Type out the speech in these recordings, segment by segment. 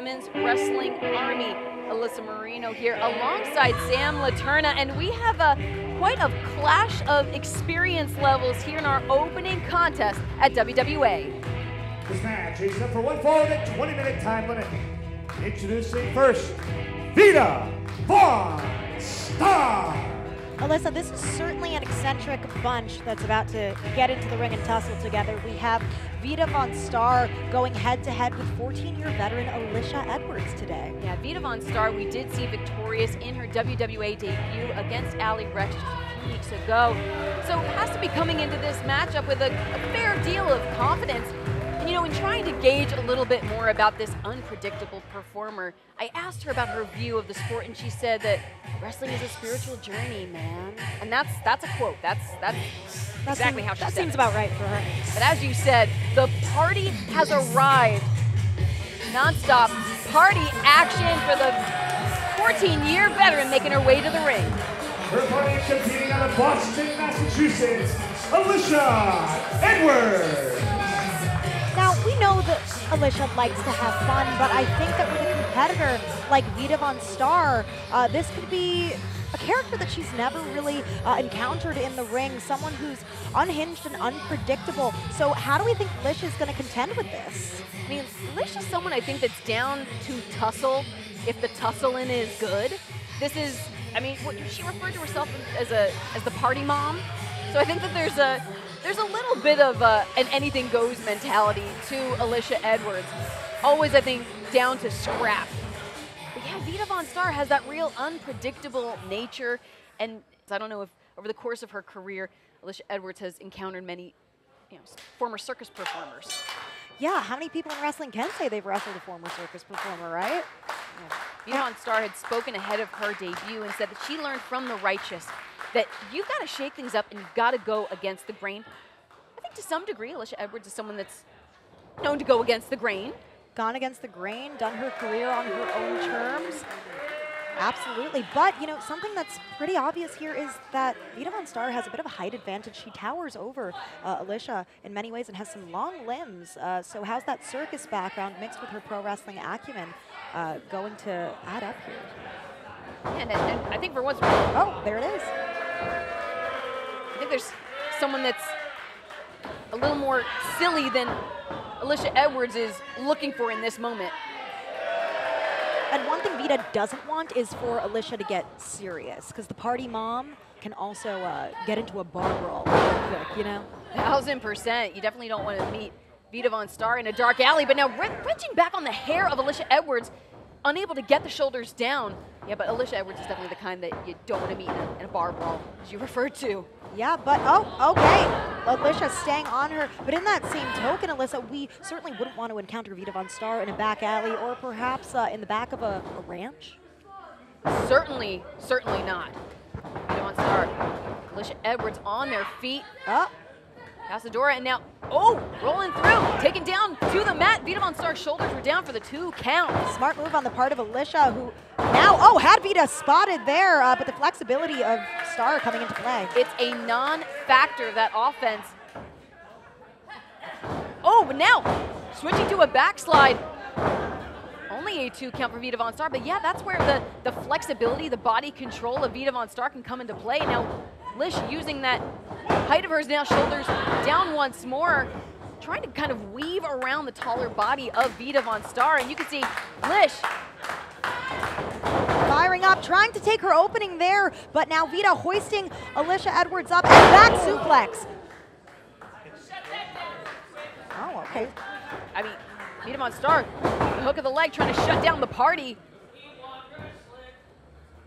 women's wrestling army. Alyssa Marino here alongside Sam Laterna, and we have quite a clash of experience levels here in our opening contest at WWA. This match is up for one fall with a 20-minute time limit. Introducing first, Vita VonStarr. Alyssa, this is certainly an eccentric bunch that's about to get into the ring and tussle together. We have Vita VonStarr going head-to-head with 14-year veteran Alisha Edwards today. Yeah, Vita VonStarr, we did see victorious in her WWA debut against Ali Rex just a few weeks ago. So has to be coming into this matchup with a fair deal of confidence. And you know, in trying to gauge a little bit more about this unpredictable performer, I asked her about her view of the sport, and she said that wrestling is a spiritual journey, man. And that's a quote. That's exactly how she said it. That seems about right for her. But as you said, the party has arrived. Non-stop party action for the 14-year veteran making her way to the ring. Her opponent competing out of Boston, Massachusetts, Alisha Edwards. Now, we know that Alisha likes to have fun, but I think that with a competitor like Vita VonStarr, this could be a character that she's never really encountered in the ring, someone who's unhinged and unpredictable. So how do we think Alisha is going to contend with this? I mean, Alisha's someone I think that's down to tussle if the tussling is good. This is, I mean, she referred to herself as the party mom. So I think that there's a little bit of an anything goes mentality to Alisha Edwards. Always, I think, down to scrap. But yeah, Vita VonStarr has that real unpredictable nature. And I don't know if over the course of her career, Alisha Edwards has encountered many, former circus performers. Yeah, how many people in wrestling can say they've wrestled a former circus performer, right? Vita VonStarr had spoken ahead of her debut and said that she learned from the righteous that you've got to shake things up and you've got to go against the grain. I think to some degree, Alisha Edwards is someone that's known to go against the grain. Gone against the grain, done her career on her own terms. Absolutely, but you know, something that's pretty obvious here is that Vita VonStarr has a bit of a height advantage. She towers over Alisha in many ways and has some long limbs. So how's that circus background mixed with her pro wrestling acumen going to add up here? And I think for once... Oh, there it is. I think there's someone that's a little more silly than Alisha Edwards is looking for in this moment. And one thing Vita doesn't want is for Alisha to get serious, because the party mom can also get into a bar brawl real quick, you know? 1000%. You definitely don't want to meet Vita VonStarr in a dark alley, but now wrenching back on the hair of Alisha Edwards, unable to get the shoulders down. Yeah, but Alisha Edwards is definitely the kind that you don't want to meet in a bar brawl, as you referred to. Yeah, but, oh, okay. Alisha staying on her. But in that same token, Alyssa, we certainly wouldn't want to encounter Vita VonStarr in a back alley or perhaps in the back of a ranch. Certainly not. Vita VonStarr, Alisha Edwards on their feet. Oh. Casadora, and now, oh, rolling through, taken down to the mat. Vita VonStarr's shoulders were down for the 2 count. Smart move on the part of Alisha, who now, oh, had Vita spotted there, but the flexibility of Starr coming into play. It's a non-factor, that offense. Oh, but now, switching to a backslide. Only a 2 count for Vita VonStarr, but yeah, that's where the flexibility, the body control of Vita VonStarr can come into play. Now, Lish using that height of hers now, shoulders down once more, trying to kind of weave around the taller body of Vita VonStarr, and you can see Lish firing up, trying to take her opening there, but now Vita hoisting Alisha Edwards up and back suplex. Oh, okay. I mean, Vita VonStarr, hook of the leg, trying to shut down the party.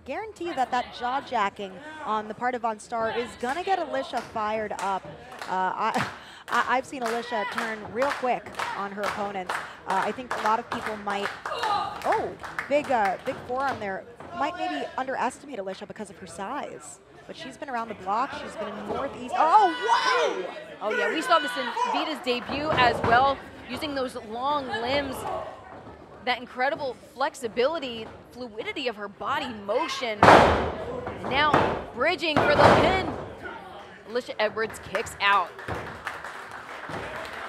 Guarantee you that jaw-jacking on the part of VonStarr is gonna get Alisha fired up. I've seen Alisha turn real quick on her opponents. I think a lot of people might, oh, big forearm there, might maybe underestimate Alisha because of her size. But she's been around the block, she's been in Northeast. Oh, wow! Oh yeah, we saw this in Vita's debut as well, using those long limbs, that incredible flexibility, fluidity of her body motion. And now bridging for the pin. Alisha Edwards kicks out.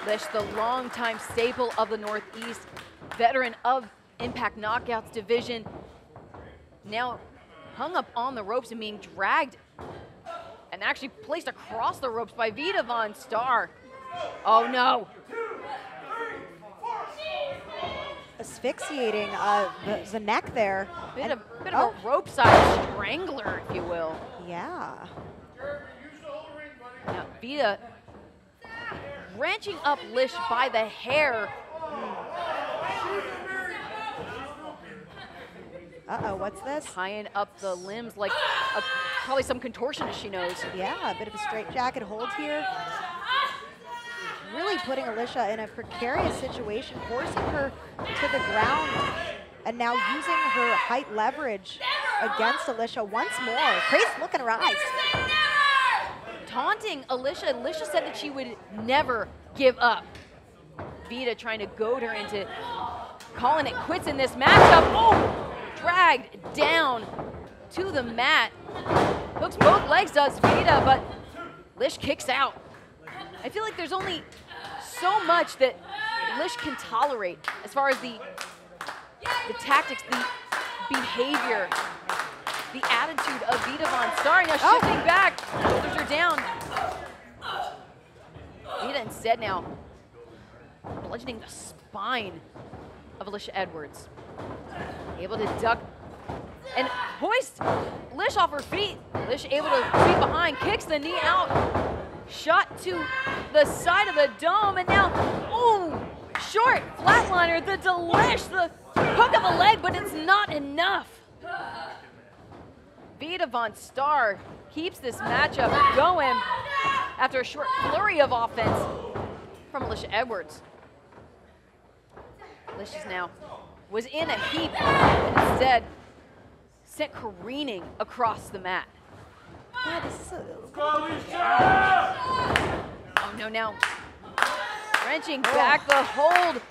Lish, the longtime staple of the Northeast, veteran of Impact Knockouts division. Now hung up on the ropes and being dragged and actually placed across the ropes by Vita VonStarr. Oh no. Asphyxiating the neck there. Bit of a rope-side strangler, if you will. Yeah. Now Vita wrenching up Lish by the hair. Uh-oh, what's this? Tying up the limbs like probably some contortionist she knows. Yeah, a bit of a straitjacket hold here. Really putting Alisha in a precarious situation, forcing her to the ground, and now using her height leverage against Alisha once more. Crazy look in her eyes. Taunting Alisha. Alisha said that she would never give up. Vita trying to goad her into calling it quits in this matchup. Oh! Dragged down to the mat. Hooks both legs, does Vita, but Lish kicks out. I feel like there's only so much that Lish can tolerate as far as the tactics, the behavior, the attitude of Vita VonStarr. Now shifting back, shoulders are down. Vita instead now bludgeoning the spine of Alisha Edwards. Able to duck and hoist Lish off her feet. Lish able to sweep behind, kicks the knee out. Shot to the side of the dome, and now, ooh, short flatliner, the delish, the hook of a leg, but it's not enough. Vita VonStarr keeps this matchup going after a short flurry of offense from Alisha Edwards. Lish is now was in a heap, and instead sent careening across the mat. Yeah, this is Oh no, now wrenching back the hold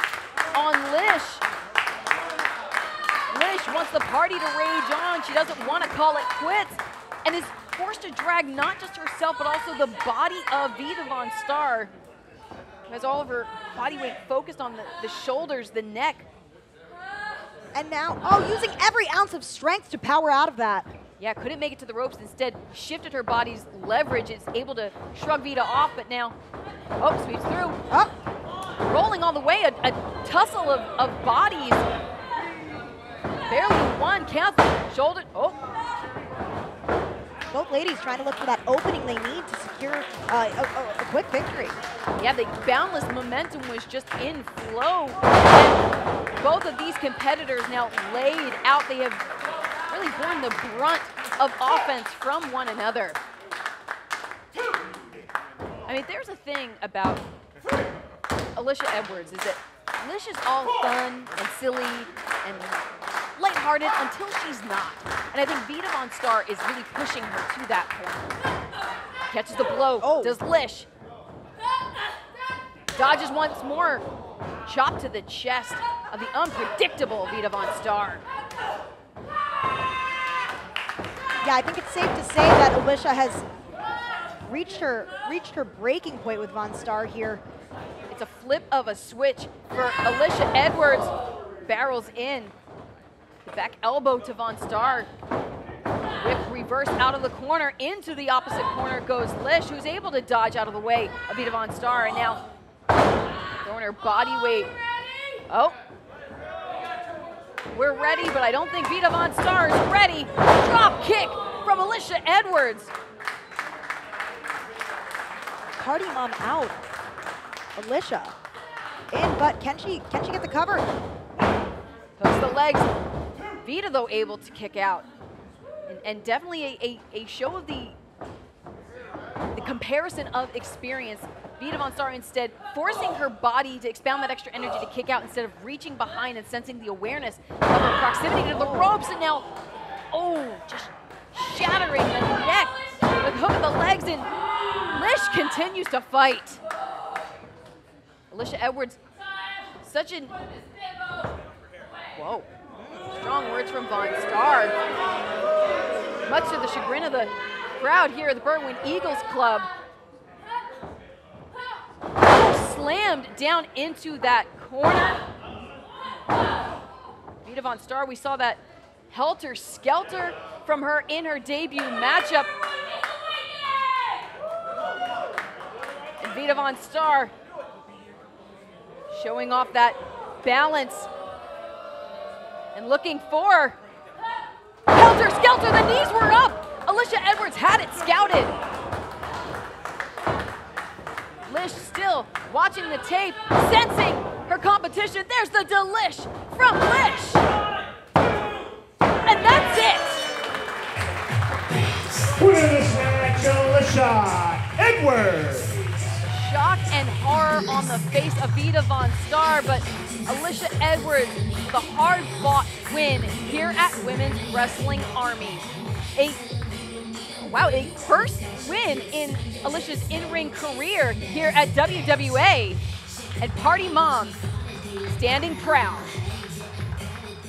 on Lish. Lish wants the party to rage on. She doesn't want to call it quits and is forced to drag not just herself but also the body of Vita VonStarr, who has all of her body weight focused on the shoulders, the neck. And now, oh, using every ounce of strength to power out of that. Yeah, couldn't make it to the ropes, instead shifted her body's leverage, is able to shrug Vita off, but now, oh, sweeps through. Oh. Rolling all the way, a tussle of bodies. Barely one, counts, shoulder, oh. Both ladies trying to look for that opening they need to secure a quick victory. Yeah, the boundless momentum was just in flow. And both of these competitors now laid out. They have really borne the brunt of offense from one another. I mean, there's a thing about Alisha Edwards, is that Alicia's all fun and silly and lighthearted until she's not. And I think Vita VonStarr is really pushing her to that point. Catches the blow, does Lish. Dodges once more. Chop to the chest of the unpredictable Vita VonStarr. Yeah, I think it's safe to say that Alisha has reached her breaking point with VonStarr here. It's a flip of a switch for Alisha Edwards. Barrels in. The back elbow to VonStarr. Whip reverse out of the corner. Into the opposite corner goes Lish, who's able to dodge out of the way of Vita VonStarr. And now throwing her body weight. Oh. We're ready, but I don't think Vita VonStarr is ready. Drop kick from Alisha Edwards. Party mom out. Alisha in, but can she get the cover? Hooks the legs. Vita, though, able to kick out. And definitely a show of the comparison of experience. Vita VonStarr instead forcing her body to expound that extra energy to kick out instead of reaching behind and sensing the awareness of her proximity to the ropes. And now, oh, just shattering the neck with hook of the legs, and Lish continues to fight. Alisha Edwards, such an, whoa, strong words from VonStarr. Much to the chagrin of the crowd here at the Berwyn Eagles Club. Slammed down into that corner. Vita VonStarr. We saw that helter-skelter from her in her debut matchup. And Vita VonStarr showing off that balance and looking for helter-skelter. The knees were up. Alisha Edwards had it scouted. Lish still watching the tape, sensing her competition. There's the delish from Lish. And that's it. Winner of this match, Alisha Edwards. Shock and horror on the face of Vita VonStarr, but Alisha Edwards with a hard-fought win here at Women's Wrestling Army. A first win in Alisha's in-ring career here at WWA. And Party Mom standing proud.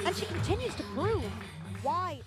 And she continues to prove why